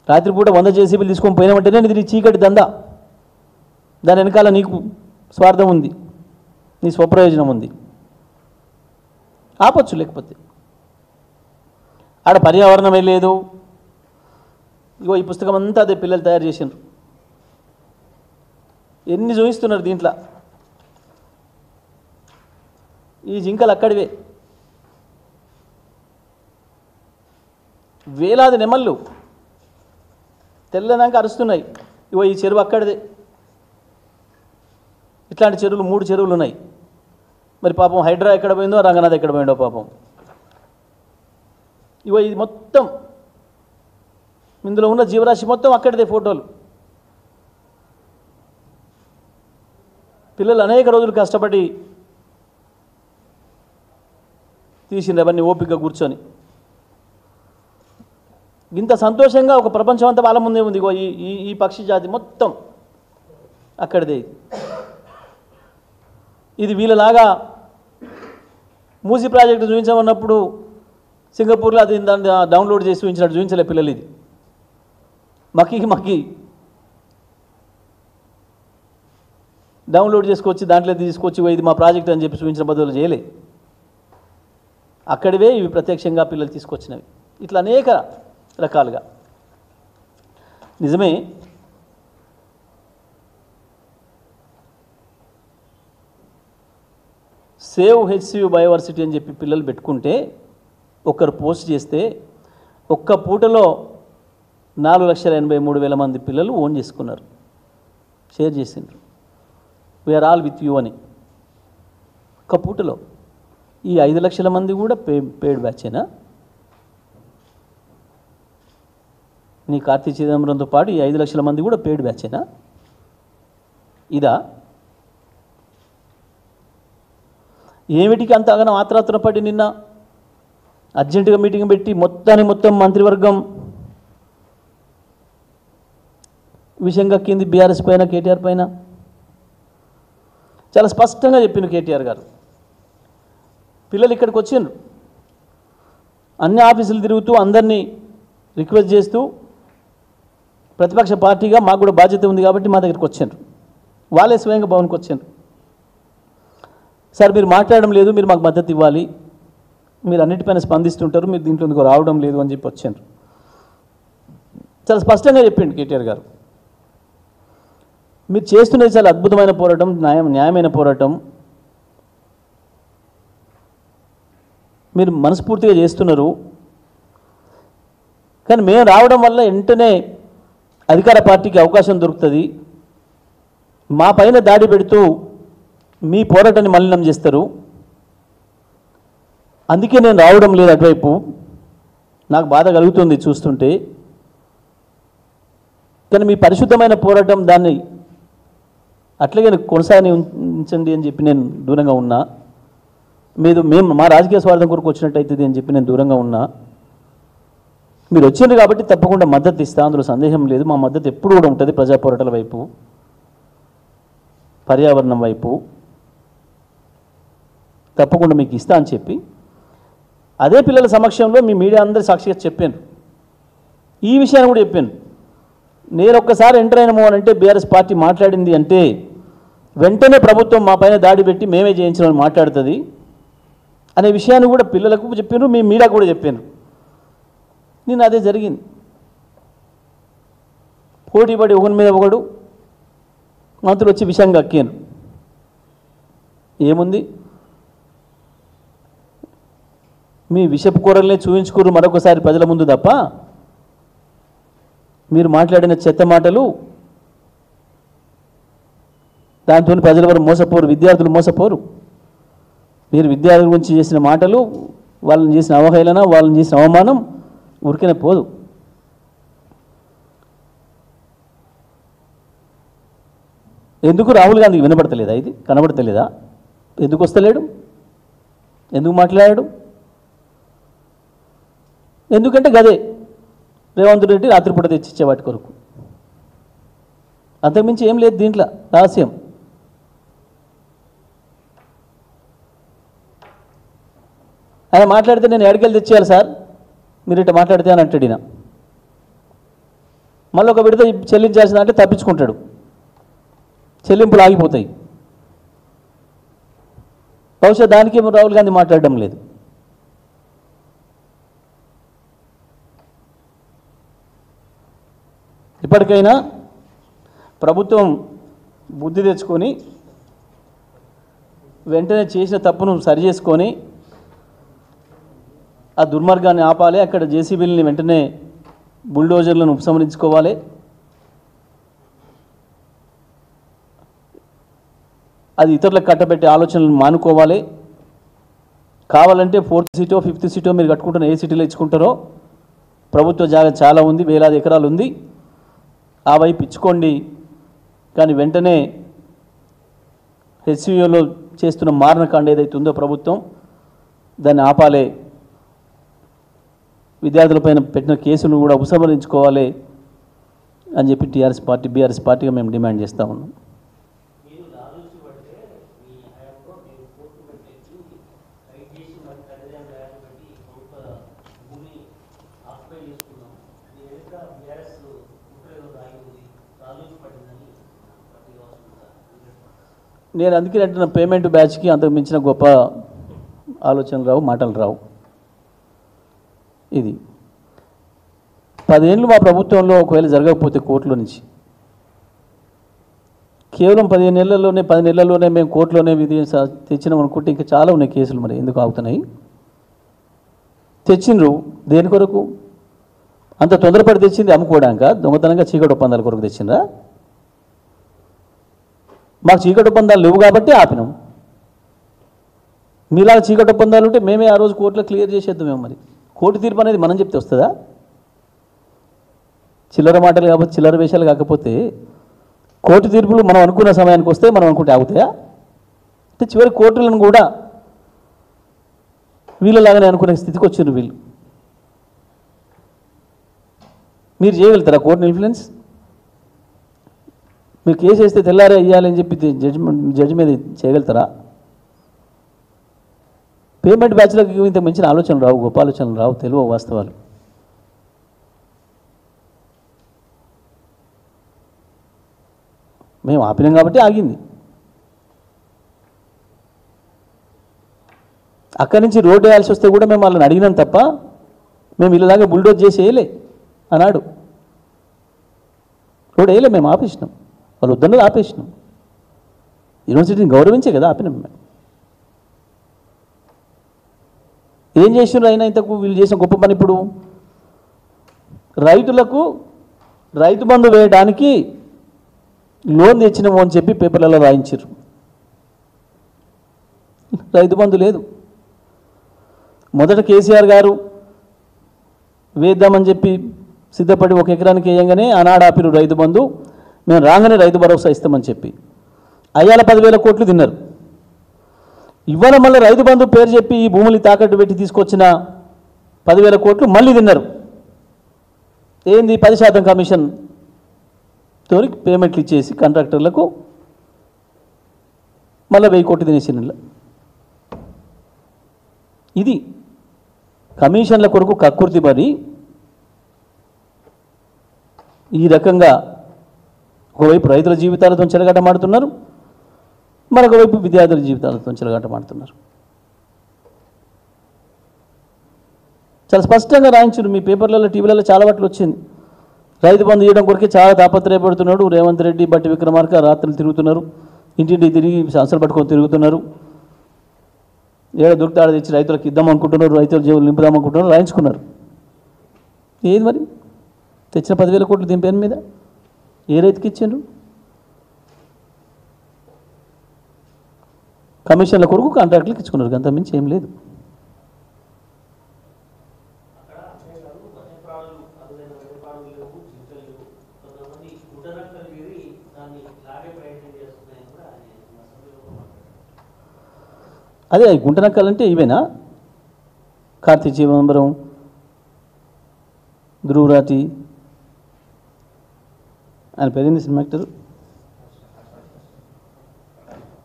రాత్రిపూట 100 జేసీబీలు తీసుకొని పోయినామంటేనే ఇది నీ చీకటి దందా. దాని వెనకాల నీకు స్వార్థం ఉంది, నీ స్వప్రయోజనం ఉంది. ఆపచ్చు. లేకపోతే ఆడ పర్యావరణమే లేదు. ఇగో ఈ పుస్తకం అంతా అదే పిల్లలు తయారు చేసినారు. ఎన్ని చూపిస్తున్నారు దీంట్లో. ఈ జింకలు అక్కడివే, వేలాది నెమళ్ళు తెల్లదాకా అరుస్తున్నాయి. ఇగో ఈ చెరువు అక్కడిదే. ఇట్లాంటి చెరువులు 3 చెరువులు ఉన్నాయి. మరి పాపం హైడ్రా ఎక్కడ పోయిందో, రంగనాథ్ ఎక్కడ పోయిందో పాపం. ఇగో ఇది మొత్తం ఇందులో ఉన్న జీవరాశి మొత్తం అక్కడిదే ఫోటోలు. పిల్లలు అనేక రోజులు కష్టపడి తీసిండ్రు అవన్నీ ఓపికగా కూర్చొని. ఇంత సంతోషంగా ఒక ప్రపంచం అంతా వాళ్ళ ముందే ఉంది. ఇగో ఈ పక్షి జాతి మొత్తం అక్కడిదే. ఇది వీళ్ళలాగా మూసీ ప్రాజెక్టు చూపించమన్నప్పుడు సింగపూర్లో అది దాన్ని డౌన్లోడ్ చేసి చూపించినట్టు చూపించలే పిల్లలు. ఇది మక్కి డౌన్లోడ్ చేసుకొచ్చి దాంట్లో తీసుకొచ్చి ఇది మా ప్రాజెక్ట్ అని చెప్పి చూపించిన బదులు చేయలే. అక్కడివే ఇవి ప్రత్యక్షంగా పిల్లలు తీసుకొచ్చినవి. ఇట్లా అనేక రకాలుగా. నిజమే, సేవ్ హెచ్సియు బయోవర్సిటీ అని చెప్పి పిల్లలు పెట్టుకుంటే, ఒకరు పోస్ట్ చేస్తే ఒక్క పూటలో 4,83,000 మంది పిల్లలు ఓన్ చేసుకున్నారు, షేర్ చేసిండ్రు. వీఆర్ ఆల్ విత్ యూ అని. ఒక్క పూటలో. ఈ 5 లక్షల మంది కూడా పేడ్ బ్యాచేనా? నీ కార్తీ చిదంబరంతో పాటు ఈ 5 లక్షల మంది కూడా పేడ్ బ్యాచేనా? ఇదా? ఏమిటికి అంతగానో ఆత్రాత్రపడి నిన్న అర్జెంటుగా మీటింగ్ పెట్టి మొత్తం మంత్రివర్గం విషయం కక్కింది బీఆర్ఎస్ పైన, కేటీఆర్ పైన. చాలా స్పష్టంగా చెప్పిండు కేటీఆర్ గారు. పిల్లలు ఇక్కడికి వచ్చిండ్రు, అన్ని ఆఫీసులు తిరుగుతూ అందరినీ రిక్వెస్ట్ చేస్తూ, ప్రతిపక్ష పార్టీగా మాకు కూడా బాధ్యత ఉంది కాబట్టి మా దగ్గరికి వచ్చారు. వాళ్ళే స్వయంగా భవన్కి వచ్చారు. సార్ మీరు మాట్లాడడం లేదు, మీరు మాకు మద్దతు ఇవ్వాలి, మీరు అన్నిటిపైన స్పందిస్తుంటారు, మీరు దీంట్లో ఎందుకు రావడం లేదు అని చెప్పి వచ్చారు. చాలా స్పష్టంగా చెప్పిండు కేటీఆర్ గారు. మీరు చేస్తున్నది చాలా అద్భుతమైన పోరాటం, న్యాయమైన పోరాటం, మీరు మనస్ఫూర్తిగా చేస్తున్నారు. కానీ మేము రావడం వల్ల వెంటనే అధికార పార్టీకి అవకాశం దొరుకుతుంది, మా పైన దాడి పెడుతూ మీ పోరాటాన్ని మలినం చేస్తారు. అందుకే నేను రావడం లేదు అటువైపు. నాకు బాధ కలుగుతుంది చూస్తుంటే. కానీ మీ పరిశుద్ధమైన పోరాటం దాన్ని అట్లాగే కొనసాగించండి అని చెప్పి నేను దూరంగా ఉన్నా. మేము మా రాజకీయ స్వార్థం కొరకు వచ్చినట్టయితుంది అని చెప్పి నేను దూరంగా ఉన్నా. మీరు వచ్చింది కాబట్టి తప్పకుండా మద్దతు ఇస్తా, అందులో సందేహం లేదు. మా మద్దతు ఎప్పుడు కూడా ఉంటుంది ప్రజా పోరాటాల వైపు, పర్యావరణం వైపు. తప్పకుండా మీకు ఇస్తా అని చెప్పి అదే పిల్లల సమక్షంలో మీ మీడియా అందరి సాక్షిగా చెప్పాను. ఈ విషయాన్ని కూడా చెప్పాను. నేను ఒక్కసారి ఎంటర్ అయినాము అని అంటే, బీఆర్ఎస్ పార్టీ మాట్లాడింది అంటే వెంటనే ప్రభుత్వం మా పైన దాడి పెట్టి మేమే చేయించమని మాట్లాడుతుంది అనే విషయాన్ని కూడా పిల్లలకు చెప్పాను, మీ మీడియా కూడా చెప్పాను. నేను అదే జరిగింది. పోటీపడి ఒకరి మీద ఒకడు మంత్రులు వచ్చి విషయంగా అక్కాను. ఏముంది, మీ విషపు కూరల్ని చూయించుకోరు మరొకసారి ప్రజల ముందు తప్ప, మీరు మాట్లాడిన చెత్త మాటలు దాంతో ప్రజల వారు మోసపోరు, విద్యార్థులు మోసపోరు. మీరు విద్యార్థుల గురించి చేసిన మాటలు, వాళ్ళని చేసిన అవహేళన, వాళ్ళని చేసిన అవమానం ఊరికనే పోదు. ఎందుకు రాహుల్ గాంధీకి వినపడతలేదా? ఇది కనబడతలేదా? ఎందుకు వస్తలేడు? ఎందుకు మాట్లాడాడు? ఎందుకంటే గదే రేవంత్ రెడ్డి రాత్రిపూట తెచ్చిచ్చే వాటి కొరకు. అంతకుమించి ఏం లేదు దీంట్లో రహస్యం. ఆయన మాట్లాడితే నేను ఎక్కడికెళ్ళి తెచ్చేయాలి సార్, మీరు ఇట్లా మాట్లాడితే అని అంటాడినా. మళ్ళీ ఒక విడత చెల్లించాల్సిన అంటే తప్పించుకుంటాడు, చెల్లింపులు ఆగిపోతాయి. బహుశా దానికి రాహుల్ గాంధీ మాట్లాడడం లేదు. ఇప్పటికైనా ప్రభుత్వం బుద్ధి తెచ్చుకొని వెంటనే చేసిన తప్పును సరిచేసుకొని ఆ దుర్మార్గాన్ని ఆపాలి. అక్కడ జేసీబీలని వెంటనే బుల్డోజర్లను ఉపసంహరించుకోవాలి. అది ఇతరులకు కట్టబెట్టే ఆలోచనలు మానుకోవాలి. కావాలంటే 4th సీటో 5th సీటో మీరు కట్టుకుంటున్న ఏ సిటీలో ఇచ్చుకుంటారో ప్రభుత్వ జాగా చాలా ఉంది, వేలాది ఎకరాలు ఉంది, ఆ వైపు ఇచ్చుకోండి. కానీ వెంటనే హెచ్సియూలో చేస్తున్న మారణకాండ ఏదైతే ఉందో ప్రభుత్వం దాన్ని ఆపాలి. విద్యార్థులపైన పెట్టిన కేసును కూడా ఉపసంహరించుకోవాలి అని చెప్పి బీఆర్ఎస్ పార్టీగా మేము డిమాండ్ చేస్తూ ఉన్నాం. నేను అందుకే అంటున్న పేమెంట్ బ్యాచ్కి అంతకు మించిన గొప్ప ఆలోచనలు రావు, మాటలు రావు. ఇది 10 ఏళ్ళు మా ప్రభుత్వంలో ఒకవేళ జరగకపోతే కోర్టులో నుంచి కేవలం 15 నెలల్లోనే 10 నెలల్లోనే మేము కోర్టులోనే విధి తెచ్చినాం అనుకుంటే ఇంకా చాలా ఉన్నాయి కేసులు. మరి ఎందుకు ఆగుతున్నాయి? తెచ్చిండ్రు దేని కొరకు? అంత తొందరపడి తెచ్చింది అమ్ముకోవడానిక? దొంగతనంగా చీకటి ఒప్పందాల కొరకు తెచ్చిండ్రా? మాకు చీకటి ఒప్పందాలు లేవు కాబట్టి ఆపినాం. మీలాగా చీకటి ఒప్పందాలు ఉంటే మేమే ఆ రోజు కోర్టులో క్లియర్ చేసేద్దాం. మేము మరి కోర్టు తీర్పు అనేది మనం చెప్తే వస్తుందా? చిల్లర మాటలు కాకపోతే, చిల్లర వేషాలు కాకపోతే కోర్టు తీర్పులు మనం అనుకున్న సమయానికి వస్తే మనం అనుకుంటే ఆగుతాయా? అంటే చివరి కోర్టులను కూడా వీళ్ళలాగానే అనుకునే స్థితికి వచ్చిండ్రు వీళ్ళు. మీరు చేయగలుగుతారా కోర్టుని ఇన్ఫ్లుయెన్స్? మీరు కేసు వేస్తే తెల్లారే ఇవ్వాలని చెప్పి జడ్జి మీద చేయగలుగుతారా? పేమెంట్ బ్యాచ్లకు ఇంత మించిన ఆలోచనలు రావు, గొప్ప ఆలోచనలు రావు, తెలియవు వాస్తవాలు. మేము ఆపినాం కాబట్టి ఆగింది. అక్కడి నుంచి రోడ్డు వేయాల్సి వస్తే కూడా మేము వాళ్ళని అడిగినాం తప్ప మేము ఇలాగా బుల్డోజ్ చేసి వేయలే అన్నాడు. రోడ్డు వేయలే, మేము ఆపేసినాం. వాళ్ళు వద్దన్నది ఆపేసినాం. యూనివర్సిటీని గౌరవించే కదా ఆపినాం మేము. ఏం చేసినారు అయినా ఇంతకు వీళ్ళు చేసిన గొప్ప పని? ఇప్పుడు రైతులకు రైతు బంధు వేయడానికి లోన్ తెచ్చినాము అని చెప్పి పేపర్లలో రాయించారు. రైతు బంధు లేదు. మొదట కేసీఆర్ గారు వేద్దామని చెప్పి సిద్ధపడి 1 ఎకరానికి వేయంగానే ఆనాడు ఆపిరు రైతు బంధు. మేము రాగానే రైతు భరోసా ఇస్తామని చెప్పి అయ్యాల 10,000 కోట్లు తిన్నారు. ఇవాళ మళ్ళీ రైతు బంధు పేరు చెప్పి ఈ భూములు తాకట్టు పెట్టి తీసుకొచ్చిన 10,000 కోట్లు మళ్ళీ తిన్నారు. ఏంది? 10% కమిషన్ తోరి పేమెంట్లు ఇచ్చేసి కాంట్రాక్టర్లకు మళ్ళీ 1000 కోట్లు తినేసిన. ఇది కమిషన్ల కొరకు కక్కుర్తి పడి ఈ రకంగా ఒకవైపు రైతుల జీవితాలతో చెలగాటమాడుతున్నారు, మరొకవైపు విద్యార్థుల జీవితాలతో చెలగాటమాడుతున్నారు. చాలా స్పష్టంగా రాయించారు మీ పేపర్లలో, టీవీలలో చాలా వాటిలో వచ్చింది. రైతు బంధు చేయడం కొరకే చాలా తాపత్రయపడుతున్నాడు రేవంత్ రెడ్డి, బట్టి విక్రమార్క. రాత్రులు తిరుగుతున్నారు, ఇంటింటికి తిరిగి సంస్థలు పట్టుకొని తిరుగుతున్నారు. ఏడ దొరికితే ఆడ తెచ్చి రైతులకు ఇద్దాం అనుకుంటున్నారు, రైతుల జేబులు నింపుదాం అనుకుంటున్నారు, రాయించుకున్నారు. ఏది మరి తెచ్చిన 10,000 కోట్లు దీని పేరు మీద ఏ రైతుకి ఇచ్చిండ్రు? కమిషన్ల కొరకు కాంట్రాక్టులకు ఇచ్చుకున్నారు, అంత మించి ఏం లేదు. అదే గుంటనక్కలంటే ఇవేనా? కార్తీక్ చిదంబరం, ధ్రువరాటి, ఆయన పేరేంది సినిమా యాక్టర్,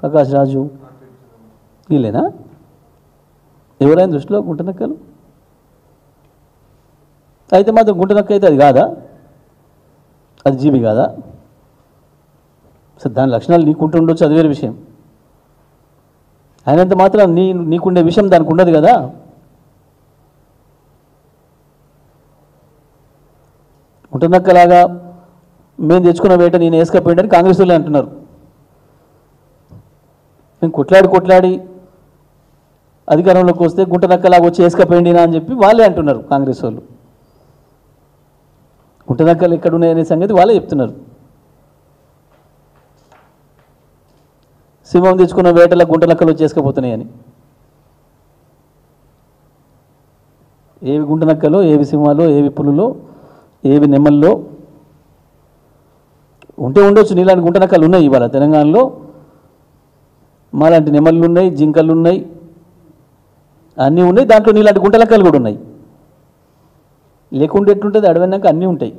ప్రకాష్ రాజు, వీళ్ళేనా? ఎవరైనా దృష్టిలో గుంటనక్కలు? అయితే మాత్రం గుంటనక్క అయితే అది కాదా? అది జీవి కాదా? అసలు దాని లక్షణాలు నీకుంటూ ఉండొచ్చు, అది వేరే విషయం. అయినంత మాత్రం నీకుండే విషయం దానికి ఉండదు కదా. ఉంటున్నక్కలాగా మేము తెచ్చుకున్న వేట నేను వేసుకపోయిందని కాంగ్రెస్ వాళ్ళే అంటున్నారు. మేము కొట్లాడి అధికారంలోకి వస్తే గుంటనక్కలాగా వచ్చి వేసుకపోయిండినా అని చెప్పి వాళ్ళే అంటున్నారు కాంగ్రెస్ వాళ్ళు. గుంటనక్కలు ఎక్కడున్నాయనే సంగతి వాళ్ళే చెప్తున్నారు. సింహం తెచ్చుకున్న వేటల గుంటనక్కలు వచ్చి వేసుకపోతున్నాయని. ఏవి గుంటనక్కలో, ఏవి సింహాలో, ఏవి పులులో, ఏవి నెమ్మల్లో ఉండొచ్చు. నీలాంటి గుంటనక్కలు ఉన్నాయి ఇవాళ తెలంగాణలో. మాలాంటి నెమళ్ళు ఉన్నాయి, జింకలు ఉన్నాయి, అన్నీ ఉన్నాయి. దాంట్లో నీలాంటి గుంటనక్కలు కూడా ఉన్నాయి. లేకుంటే ఎట్లుంటుంది? అడవన్నాక అన్నీ ఉంటాయి.